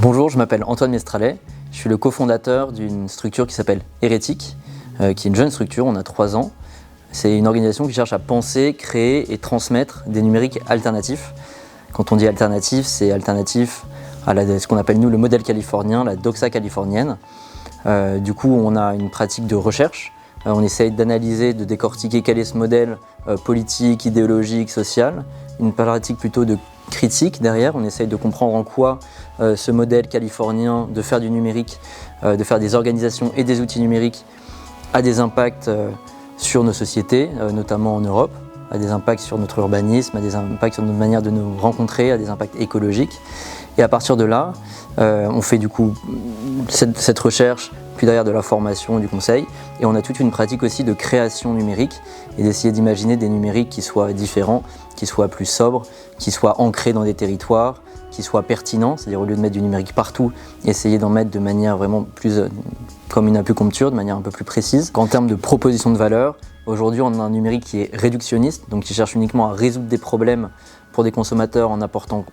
Bonjour, je m'appelle Antoine Mestralet, je suis le cofondateur d'une structure qui s'appelle Hérétique, qui est une jeune structure, on a 3 ans. C'est une organisation qui cherche à penser, créer et transmettre des numériques alternatifs. Quand on dit alternatif, c'est alternatif à ce qu'on appelle nous le modèle californien, la doxa californienne. Du coup, on a une pratique de recherche, on essaye d'analyser, de décortiquer quel est ce modèle politique, idéologique, social, une pratique plutôt de critique derrière, on essaye de comprendre en quoi ce modèle californien de faire du numérique, de faire des organisations et des outils numériques a des impacts sur nos sociétés, notamment en Europe, a des impacts sur notre urbanisme, a des impacts sur notre manière de nous rencontrer, a des impacts écologiques. Et à partir de là, on fait du coup cette recherche, puis derrière de la formation, du conseil, et on a toute une pratique aussi de création numérique et d'essayer d'imaginer des numériques qui soient différents, qui soient plus sobres, qui soient ancrés dans des territoires, qui soient pertinents, c'est-à-dire au lieu de mettre du numérique partout, essayer d'en mettre de manière vraiment plus comme une acupuncture, de manière un peu plus précise. En termes de proposition de valeur, aujourd'hui on a un numérique qui est réductionniste, donc qui cherche uniquement à résoudre des problèmes pour des consommateurs en apportant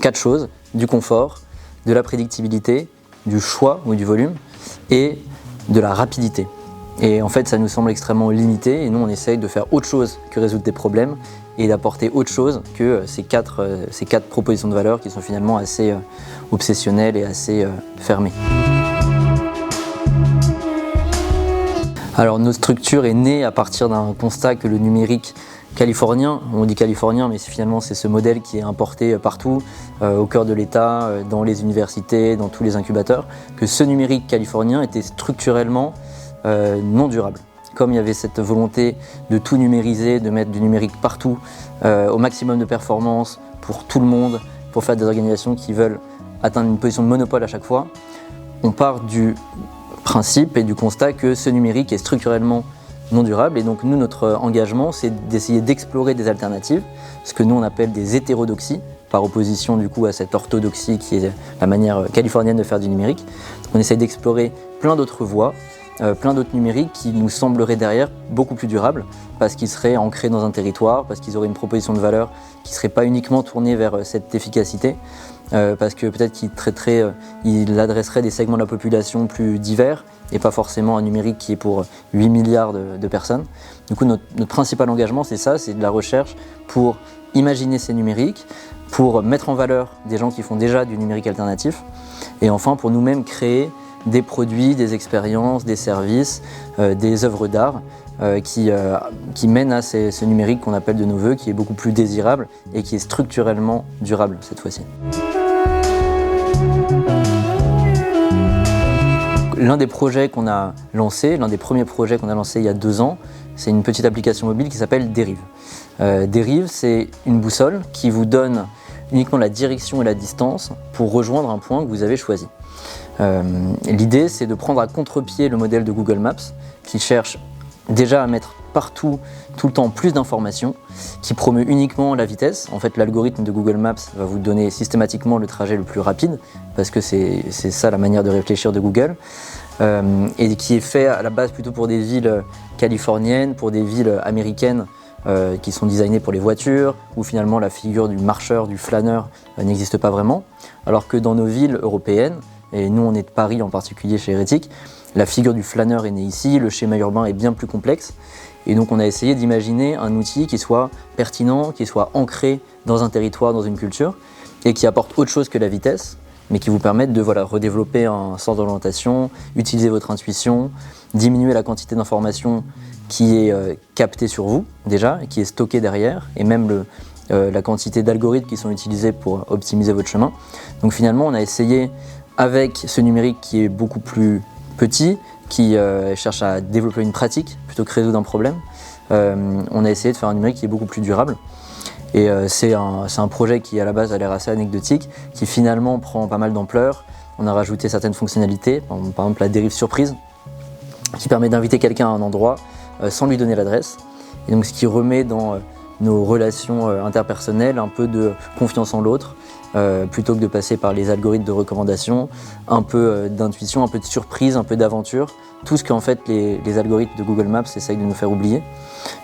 4 choses, du confort, de la prédictibilité, du choix ou du volume et de la rapidité. Et en fait ça nous semble extrêmement limité et nous on essaye de faire autre chose que résoudre des problèmes et d'apporter autre chose que ces quatre propositions de valeur qui sont finalement assez obsessionnelles et assez fermées. Alors notre structure est née à partir d'un constat que le numérique californien, on dit californien mais finalement c'est ce modèle qui est importé partout, au cœur de l'État, dans les universités, dans tous les incubateurs, que ce numérique californien était structurellement non durable. Comme il y avait cette volonté de tout numériser, de mettre du numérique partout, au maximum de performance pour tout le monde, pour faire des organisations qui veulent atteindre une position de monopole à chaque fois, on part du principe et du constat que ce numérique est structurellement non durable et donc nous notre engagement c'est d'essayer d'explorer des alternatives, ce que nous on appelle des hétérodoxies, par opposition du coup à cette orthodoxie qui est la manière californienne de faire du numérique. Donc, on essaye d'explorer plein d'autres voies, plein d'autres numériques qui nous sembleraient derrière beaucoup plus durables parce qu'ils seraient ancrés dans un territoire, parce qu'ils auraient une proposition de valeur qui ne serait pas uniquement tournée vers cette efficacité, parce que peut-être qu'ils adresseraient des segments de la population plus divers et pas forcément un numérique qui est pour 8 milliards de personnes. Du coup, notre principal engagement, c'est ça, c'est de la recherche pour imaginer ces numériques, pour mettre en valeur des gens qui font déjà du numérique alternatif, et enfin pour nous-mêmes créer des produits, des expériences, des services, des œuvres d'art qui mènent à ce numérique qu'on appelle de nos voeux, qui est beaucoup plus désirable et qui est structurellement durable cette fois-ci. L'un des projets qu'on a lancé, l'un des premiers projets qu'on a lancé il y a 2 ans, c'est une petite application mobile qui s'appelle Dérive. Dérive, c'est une boussole qui vous donne uniquement la direction et la distance pour rejoindre un point que vous avez choisi. L'idée, c'est de prendre à contre-pied le modèle de Google Maps qui cherche déjà à mettre partout, tout le temps, plus d'informations, qui promeut uniquement la vitesse. En fait, l'algorithme de Google Maps va vous donner systématiquement le trajet le plus rapide, parce que c'est ça la manière de réfléchir de Google, et qui est fait à la base plutôt pour des villes californiennes, pour des villes américaines qui sont designées pour les voitures, où finalement la figure du marcheur, du flâneur n'existe pas vraiment, alors que dans nos villes européennes, et nous on est de Paris en particulier chez Hérétique, la figure du flâneur est née ici, le schéma urbain est bien plus complexe, et donc on a essayé d'imaginer un outil qui soit pertinent, qui soit ancré dans un territoire, dans une culture, et qui apporte autre chose que la vitesse, mais qui vous permette de redévelopper un sens d'orientation, utiliser votre intuition, diminuer la quantité d'informations qui est captée sur vous déjà, et qui est stockée derrière, et même la quantité d'algorithmes qui sont utilisés pour optimiser votre chemin. Donc finalement on a essayé, avec ce numérique qui est beaucoup plus petit, qui cherche à développer une pratique plutôt que résoudre un problème, on a essayé de faire un numérique qui est beaucoup plus durable. Et c'est un projet qui à la base a l'air assez anecdotique, qui finalement prend pas mal d'ampleur. On a rajouté certaines fonctionnalités, par exemple la dérive surprise, qui permet d'inviter quelqu'un à un endroit sans lui donner l'adresse. Et donc ce qui remet dans nos relations interpersonnelles un peu de confiance en l'autre, plutôt que de passer par les algorithmes de recommandation, un peu d'intuition, un peu de surprise, un peu d'aventure, tout ce qu'en fait les algorithmes de Google Maps essayent de nous faire oublier.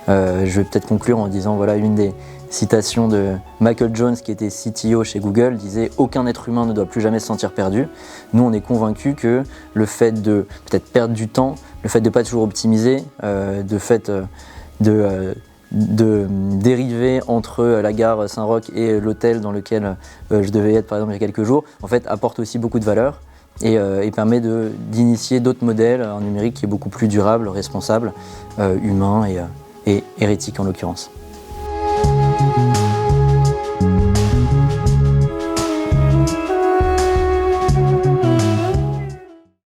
Je vais peut-être conclure en disant voilà une citation de Michael Jones, qui était CTO chez Google, disait « Aucun être humain ne doit plus jamais se sentir perdu ». Nous, on est convaincus que le fait de peut-être perdre du temps, le fait de ne pas toujours optimiser, de dériver entre la gare Saint-Roch et l'hôtel dans lequel je devais être par exemple il y a quelques jours, en fait apporte aussi beaucoup de valeur et permet d'initier d'autres modèles en numérique qui est beaucoup plus durable, responsable, humain et éthique en l'occurrence.